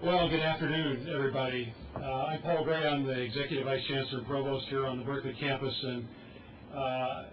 Well, good afternoon, everybody. I'm Paul Gray. I'm the Executive Vice Chancellor and Provost here on the Berkeley campus, and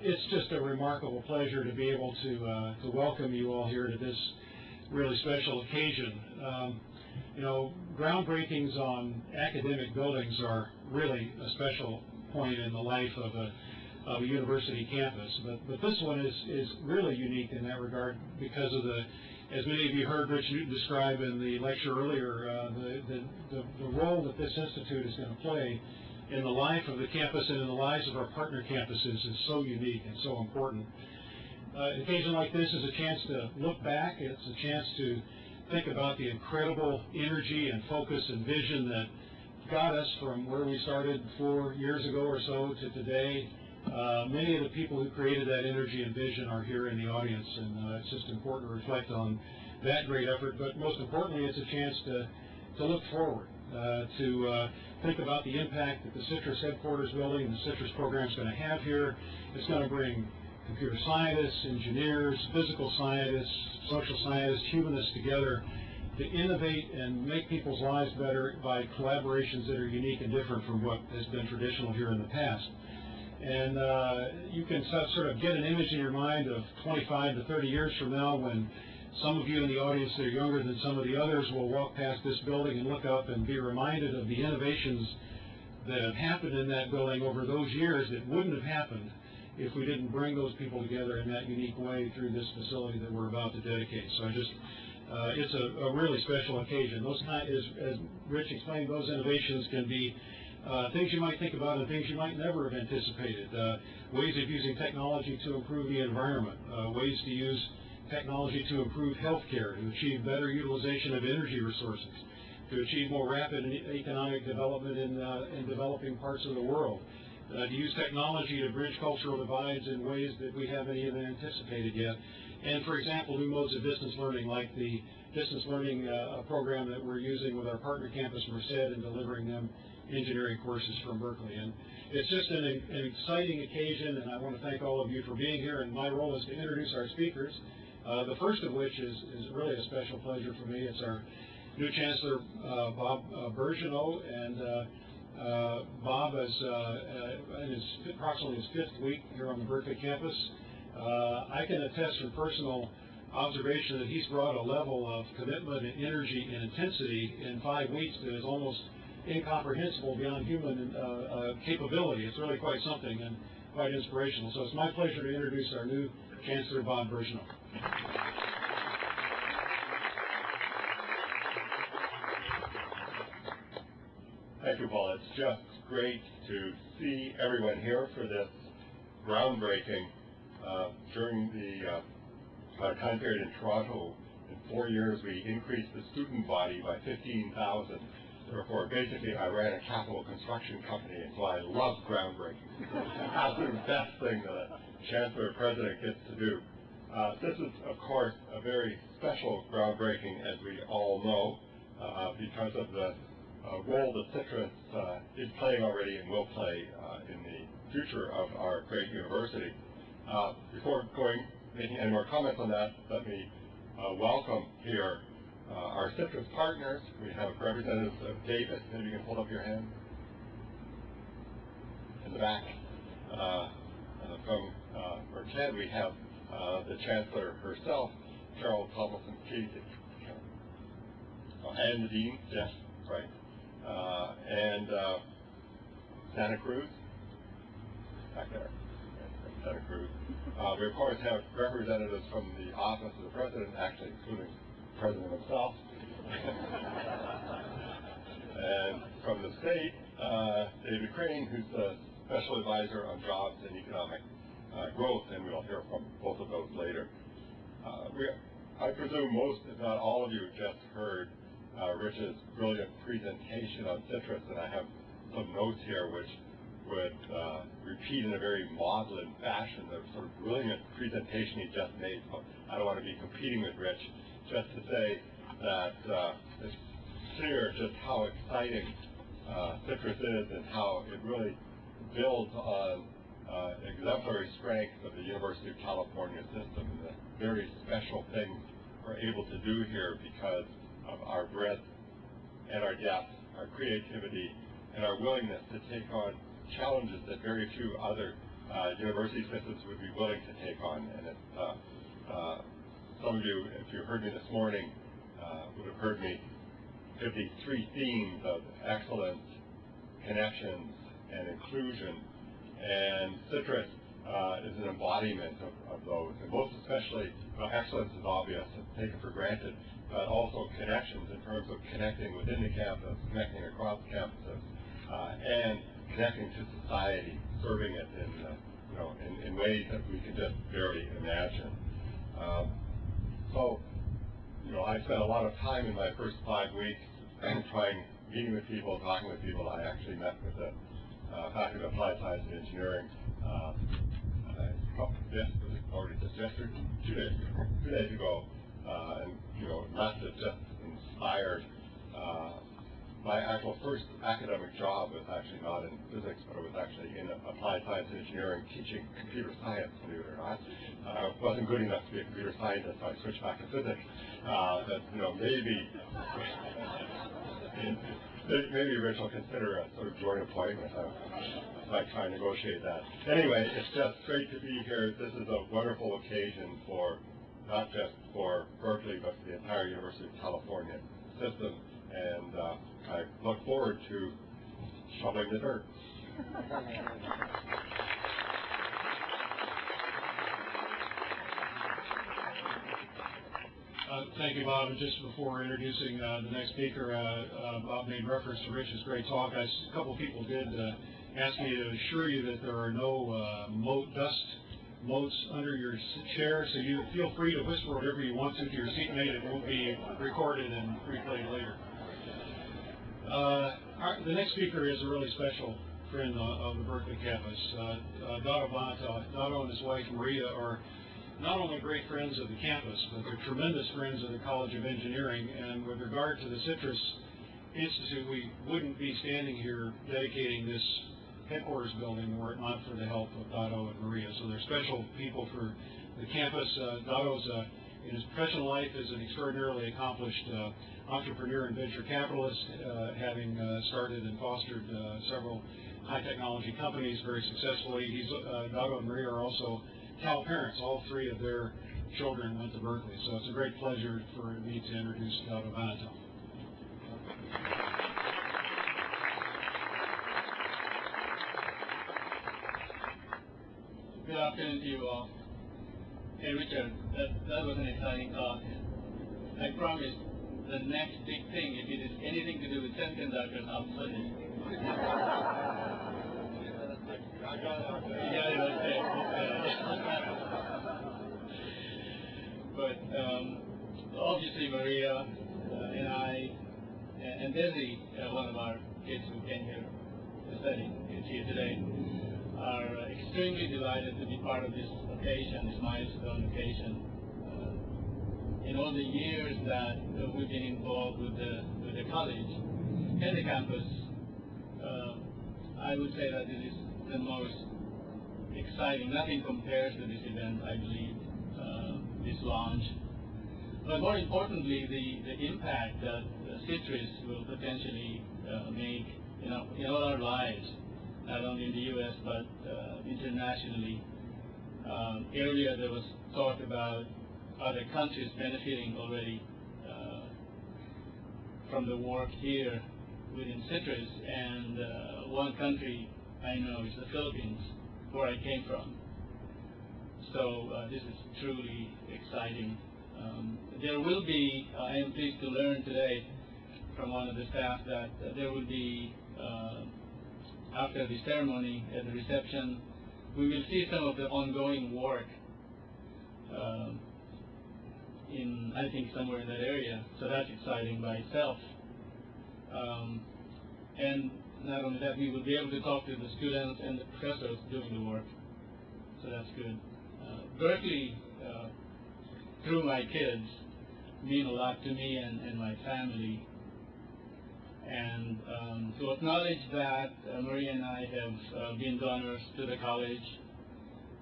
it's just a remarkable pleasure to be able to welcome you all here to this really special occasion. Groundbreakings on academic buildings are really a special point in the life of a university campus, but this one is really unique in that regard because of as many of you heard Rich Newton describe in the lecture earlier, the role that this institute is going to play in the life of the campus and in the lives of our partner campuses is so unique and so important. An occasion like this is a chance to look back. It's a chance to think about the incredible energy and focus and vision that got us from where we started 4 years ago or so to today. Many of the people who created that energy and vision are here in the audience, and it's just important to reflect on that great effort. But most importantly, it's a chance to look forward, to think about the impact that the CITRIS headquarters building and the CITRIS program is going to have here. It's going to bring computer scientists, engineers, physical scientists, social scientists, humanists together to innovate and make people's lives better by collaborations that are unique and different from what has been traditional here in the past. And you can sort of get an image in your mind of 25 to 30 years from now when some of you in the audience that are younger than some of the others will walk past this building and look up and be reminded of the innovations that have happened in that building over those years that wouldn't have happened if we didn't bring those people together in that unique way through this facility that we're about to dedicate. So it's a really special occasion. As Rich explained, those innovations can be things you might think about and things you might never have anticipated. Ways of using technology to improve the environment, ways to use technology to improve healthcare, to achieve better utilization of energy resources, to achieve more rapid economic development in developing parts of the world, to use technology to bridge cultural divides in ways that we haven't even anticipated yet. And, for example, new modes of distance learning, like the distance learning program that we're using with our partner campus, Merced, and delivering them engineering courses from Berkeley. And it's just an exciting occasion, and I want to thank all of you for being here. And my role is to introduce our speakers, the first of which is really a special pleasure for me. It's our new Chancellor, Bob Bergeneau, and Bob is in approximately his 5th week here on the Berkeley campus. I can attest from personal observation that he's brought a level of commitment and energy and intensity in 5 weeks that is almost incomprehensible beyond human capability. It's really quite something and quite inspirational. So it's my pleasure to introduce our new Chancellor, Bob Bergeneau. Thank you, Paul. It's just great to see everyone here for this groundbreaking. During the time period in Toronto, in 4 years, we increased the student body by 15,000. Therefore, basically, I ran a capital construction company, and so I love groundbreaking. Absolute best thing that a chancellor or president gets to do. This is, of course, a very special groundbreaking, as we all know, because of the role that CITRIS is playing already and will play in the future of our great university. Before making any more comments on that, let me welcome here our CITRIS partners. We have representatives of David. Maybe you can hold up your hand. In the back. From Merced, we have the Chancellor herself, Carol Tomlinson-Keith. And the Dean, yes, right. And Santa Cruz, back there. Santa Cruz. We, of course, have representatives from the Office of the President, actually, including the President himself. And from the state, David Crane, who's the Special Advisor on Jobs and Economic Growth, and we'll hear from both of those later. I presume most, if not all of you, just heard Rich's brilliant presentation on CITRIS, and I have some notes here which would repeat in a very maudlin fashion the sort of brilliant presentation he just made. So I don't want to be competing with Rich, just to say that it's clear just how exciting CITRIS is and how it really builds on exemplary strength of the University of California system and the very special things we're able to do here because of our breadth and our depth, our creativity, and our willingness to take on challenges that very few other university systems would be willing to take on. And some of you, if you heard me this morning, would have heard me give these three themes of excellence, connections, and inclusion. And CITRIS is an embodiment of those. And most especially, excellence is obvious and taken for granted, but also connections in terms of connecting within the campus, connecting across campuses, and connecting to society, serving it in ways that we can just barely imagine. So, I spent a lot of time in my first 5 weeks meeting with people, talking with people. I actually met with the Faculty of Applied Science and Engineering two days ago, and left it just inspired. My actual first academic job was actually not in physics, but it was actually in applied science and engineering, teaching computer science, believe it or not. I wasn't good enough to be a computer scientist, so I switched back to physics. Maybe Rich will consider a sort of joint appointment. I might try and negotiate that. Anyway, it's just great to be here. This is a wonderful occasion for not just for Berkeley, but for the entire University of California system. And I look forward to shoveling the dirt. Thank you, Bob. And just before introducing the next speaker, Bob made reference to Rich's great talk. A couple of people did ask me to assure you that there are no dust motes under your chair, so you feel free to whisper whatever you want to your seatmate. It won't be recorded and replayed later. The next speaker is a really special friend of the Berkeley campus. Dato Banata. Dato and his wife Maria are not only great friends of the campus, but they're tremendous friends of the College of Engineering. And with regard to the CITRIS Institute, we wouldn't be standing here dedicating this headquarters building were it not for the help of Dato and Maria. So they're special people for the campus. Dato's, in his professional life, is an extraordinarily accomplished entrepreneur and venture capitalist, having started and fostered several high technology companies very successfully. Dato and Maria are also Cal parents. All three of their children went to Berkeley. So it's a great pleasure for me to introduce Dato Banata. Good afternoon to you all. Hey Richard, that was an exciting talk. I promise the next big thing, if it is anything to do with semiconductors, I'll study. You got it, okay. But obviously Maria and I, and Desi, one of our kids who came here to study, is here today, are extremely delighted to be part of this occasion, this milestone occasion. In all the years that we've been involved with the college and the campus, I would say that this is the most exciting. Nothing compares to this event, I believe, this launch. But more importantly, the impact that CITRIS will potentially make in all our lives, not only in the U.S. but internationally. Earlier there was talk about other countries benefiting already from the work here within CITRIS, and one country I know is the Philippines, where I came from. So this is truly exciting. There will be, I am pleased to learn today from one of the staff that there will be, after the ceremony, at the reception, we will see some of the ongoing work in, I think, somewhere in that area. So that's exciting by itself. And not only that, we will be able to talk to the students and the professors doing the work. So that's good. Berkeley, through my kids, mean a lot to me and my family. And to acknowledge that Maria and I have been donors to the college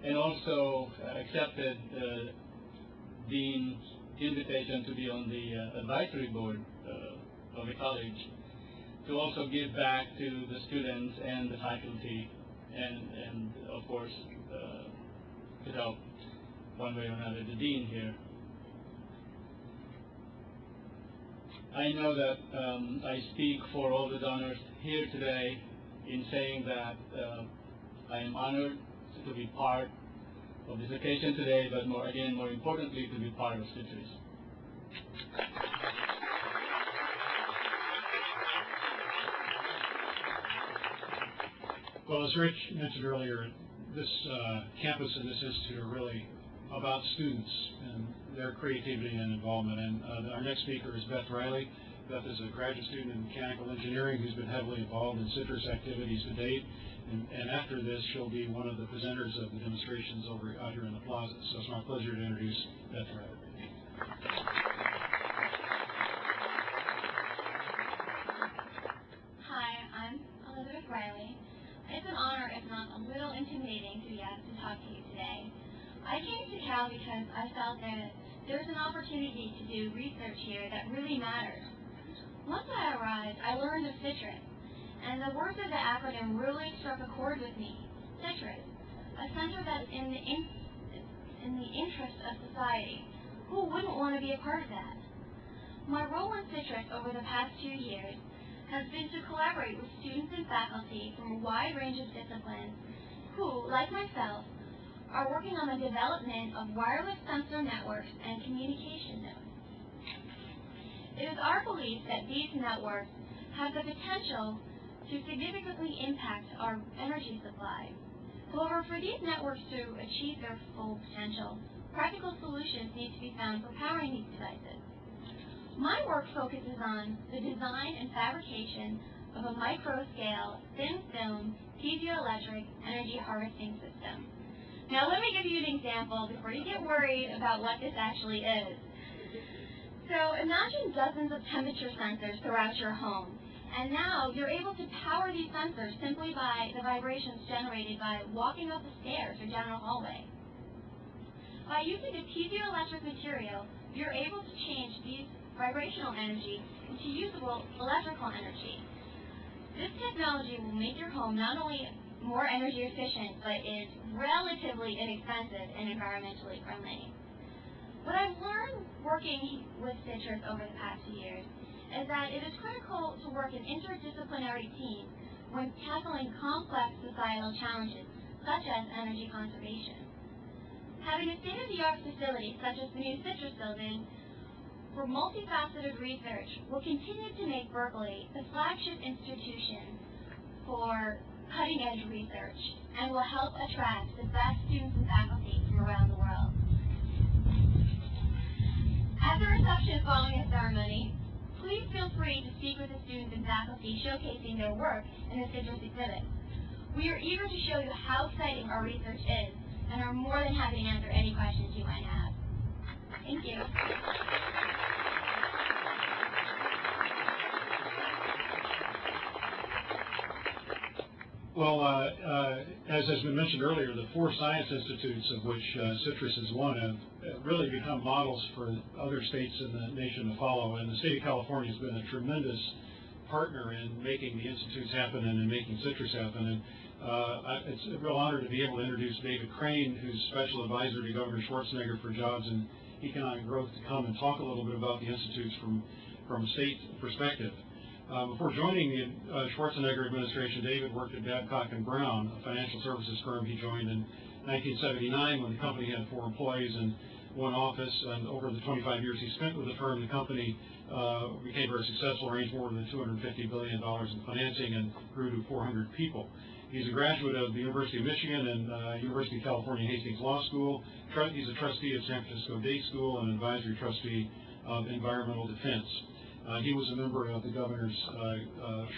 and also accepted Dean's invitation to be on the advisory board of the college to also give back to the students and the faculty, and of course, to help one way or another the dean here. I know that I speak for all the donors here today in saying that I am honored to be part of this occasion today, but more importantly, to be part of CITRIS. Well, as Rich mentioned earlier, this campus and this institute are really about students and their creativity and involvement. And our next speaker is Beth Riley. Beth is a graduate student in mechanical engineering who's been heavily involved in CITRIS activities to date. And after this, she'll be one of the presenters of the demonstrations out here in the plaza. So it's my pleasure to introduce Beth Riley. Hi, I'm Elizabeth Riley. It's an honor, if not a little intimidating, to be asked to talk to you today. I came to Cal because I felt that there's an opportunity to do research here that really matters. Once I arrived, I learned of CITRIS, and the words of the acronym really struck a chord with me. CITRIS, a center that's in the interest of society. Who wouldn't want to be a part of that? My role in CITRIS over the past 2 years has been to collaborate with students and faculty from a wide range of disciplines who, like myself, are working on the development of wireless sensor networks and communication nodes. It is our belief that these networks have the potential to significantly impact our energy supply. However, for these networks to achieve their full potential, practical solutions need to be found for powering these devices. My work focuses on the design and fabrication of a micro-scale, thin-film, piezoelectric energy harvesting system. Now let me give you an example before you get worried about what this actually is. So imagine dozens of temperature sensors throughout your home, and now you're able to power these sensors simply by the vibrations generated by walking up the stairs or down a hallway. By using a piezoelectric material, you're able to change these vibrational energy into usable electrical energy. This technology will make your home not only more energy efficient, but is relatively inexpensive and environmentally friendly. What I've learned working with CITRIS over the past few years is that it is critical to work in interdisciplinary teams when tackling complex societal challenges, such as energy conservation. Having a state-of-the-art facility, such as the new CITRIS building, for multifaceted research will continue to make Berkeley the flagship institution for cutting-edge research and will help attract the best students and faculty from around the world. At the reception following the ceremony, please feel free to speak with the students and faculty showcasing their work in the CITRIS exhibit. We are eager to show you how exciting our research is and are more than happy to answer any questions you might have. Thank you. Well, as has been mentioned earlier, the 4 science institutes of which CITRIS is one have really become models for other states in the nation to follow. And the state of California has been a tremendous partner in making the institutes happen and in making CITRIS happen. And it's a real honor to be able to introduce David Crane, who's Special Advisor to Governor Schwarzenegger for Jobs and Economic Growth, to come and talk a little bit about the institutes from a state perspective. Before joining the Schwarzenegger administration, David worked at Babcock & Brown, a financial services firm he joined in 1979 when the company had 4 employees and 1 office. And over the 25 years he spent with the firm, the company became very successful, raised more than $250 billion in financing, and grew to 400 people. He's a graduate of the University of Michigan and University of California Hastings Law School. He's a trustee of San Francisco Day School and an advisory trustee of Environmental Defense. He was a member of the Governor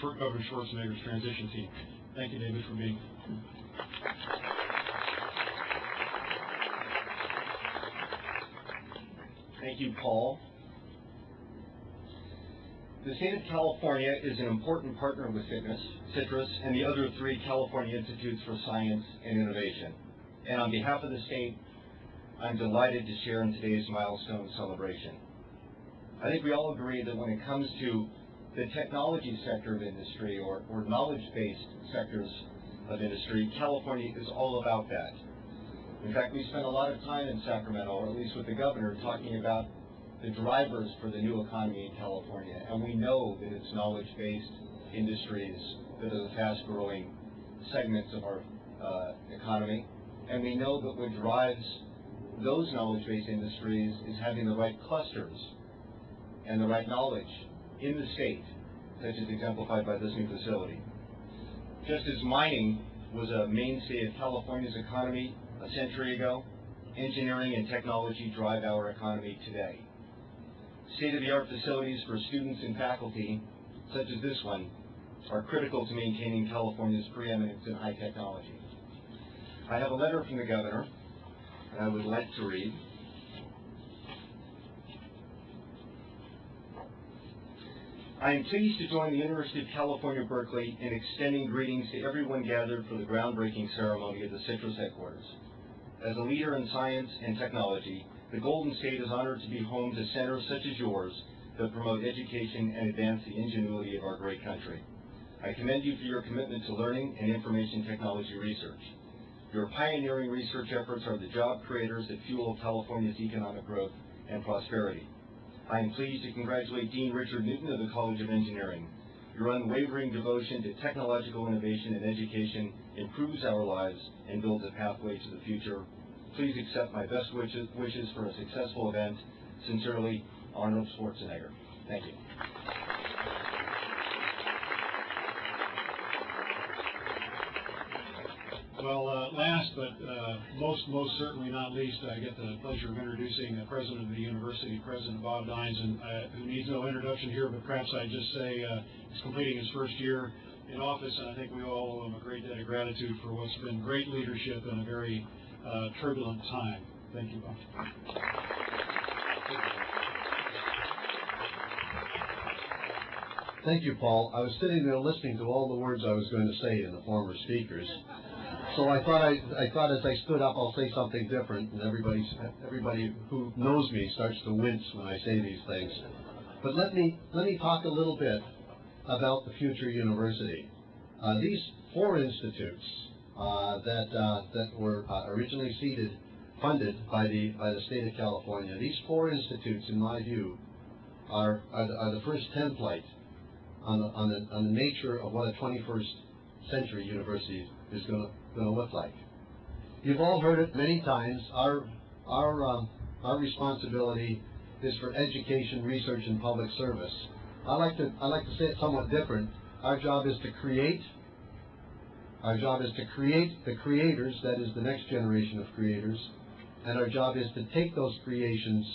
Schwarzenegger's transition team. Thank you, David, for being here. Thank you, Paul. The state of California is an important partner with CITRIS and the other 3 California Institutes for Science and Innovation. And on behalf of the state, I'm delighted to share in today's milestone celebration. I think we all agree that when it comes to the technology sector of industry or knowledge-based sectors of industry, California is all about that. In fact, we spent a lot of time in Sacramento, or at least with the governor, talking about the drivers for the new economy in California. And we know that it's knowledge-based industries that are the fast-growing segments of our economy. And we know that what drives those knowledge-based industries is having the right clusters and the right knowledge in the state, such as exemplified by this new facility. Just as mining was a mainstay of California's economy a century ago, engineering and technology drive our economy today. State-of-the-art facilities for students and faculty, such as this one, are critical to maintaining California's preeminence in high technology. I have a letter from the governor that I would like to read. I am pleased to join the University of California, Berkeley in extending greetings to everyone gathered for the groundbreaking ceremony at the CITRIS headquarters. As a leader in science and technology, the Golden State is honored to be home to centers such as yours that promote education and advance the ingenuity of our great country. I commend you for your commitment to learning and information technology research. Your pioneering research efforts are the job creators that fuel California's economic growth and prosperity. I am pleased to congratulate Dean Richard Newton of the College of Engineering. Your unwavering devotion to technological innovation and education improves our lives and builds a pathway to the future. Please accept my best wishes for a successful event. Sincerely, Arnold Schwarzenegger. Thank you. Well, last but most certainly not least, I get the pleasure of introducing the president of the university, President Bob Dines, and who needs no introduction here, but perhaps I'd just say he's completing his first year in office, and I think we all owe him a great debt of gratitude for what's been great leadership in a very turbulent time. Thank you, Bob. Thank you, Paul. I was sitting there listening to all the words I was going to say in the former speakers. So I thought as I stood up, I'll say something different, and everybody who knows me starts to wince when I say these things. But let me talk a little bit about the future university. These four institutes that were originally funded by the state of California. These four institutes, in my view, are the first template on the nature of what a 21st century university is going to look like. You've all heard it many times. Our responsibility is for education, research, and public service. I like to say it somewhat different. Our job is to create. Our job is to create the creators, that is the next generation of creators, and our job is to take those creations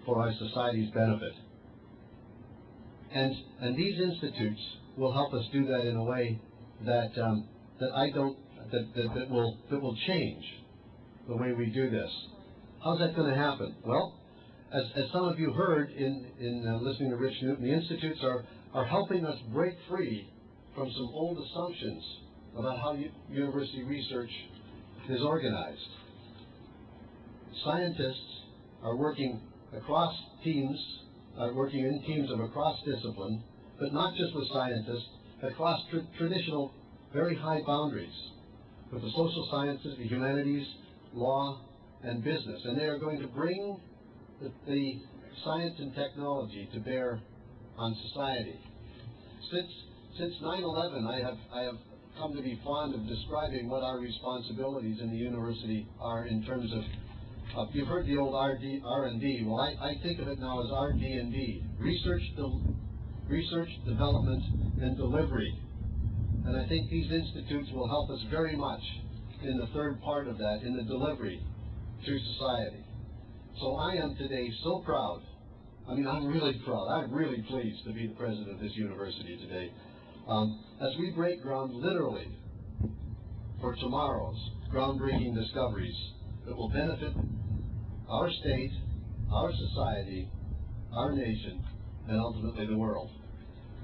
for our society's benefit. And these institutes will help us do that in a way that will change the way we do this. How's that going to happen? Well, as some of you heard in listening to Rich Newton, the institutes are helping us break free from some old assumptions about how university research is organized. Scientists are working across teams, working in teams of across discipline, but not just with scientists, across traditional, very high boundaries, with the social sciences, the humanities, law, and business. And they are going to bring the science and technology to bear on society. Since 9/11, I have come to be fond of describing what our responsibilities in the university are in terms of, you've heard the old R&D. Well, I think of it now as RD&D, research, development, and delivery. And I think these institutes will help us very much in the third part of that, in the delivery to society. So I am today so proud. I mean, I'm really proud. I'm really pleased to be the president of this university today. As we break ground literally for tomorrow's groundbreaking discoveries that will benefit our state, our society, our nation, and ultimately the world.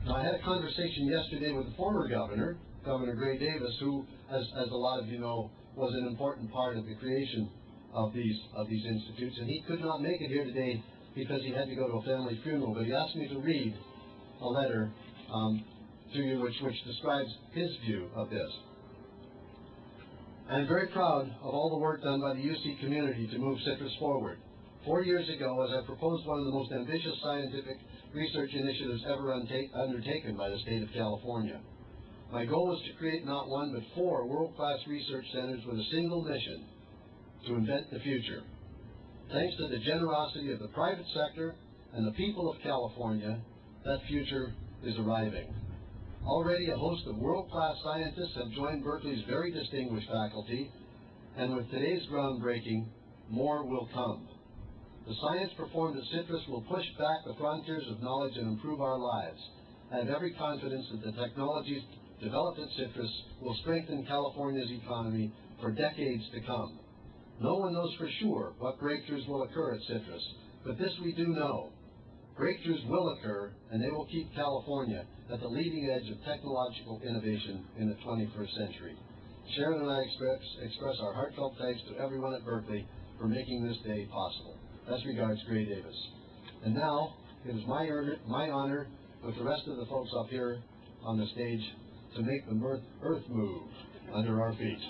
Now, I had a conversation yesterday with the former governor, Governor Gray Davis, who, as a lot of you know, was an important part of the creation of these institutes, and he could not make it here today because he had to go to a family funeral, but he asked me to read a letter to you, which describes his view of this. I'm very proud of all the work done by the UC community to move CITRIS forward. 4 years ago, as I proposed one of the most ambitious scientific research initiatives ever undertaken by the state of California. My goal was to create not one but 4 world-class research centers with a single mission: to invent the future. Thanks to the generosity of the private sector and the people of California, that future is arriving. Already a host of world-class scientists have joined Berkeley's very distinguished faculty, and with today's groundbreaking, more will come. The science performed at CITRIS will push back the frontiers of knowledge and improve our lives. I have every confidence that the technologies developed at CITRIS will strengthen California's economy for decades to come. No one knows for sure what breakthroughs will occur at CITRIS, but this we do know. Breakthroughs will occur, and they will keep California at the leading edge of technological innovation in the 21st century. Sharon and I express our heartfelt thanks to everyone at Berkeley for making this day possible. Best regards, Gray Davis. And now, it is my honor, with the rest of the folks up here on the stage, to make the earth move under our feet.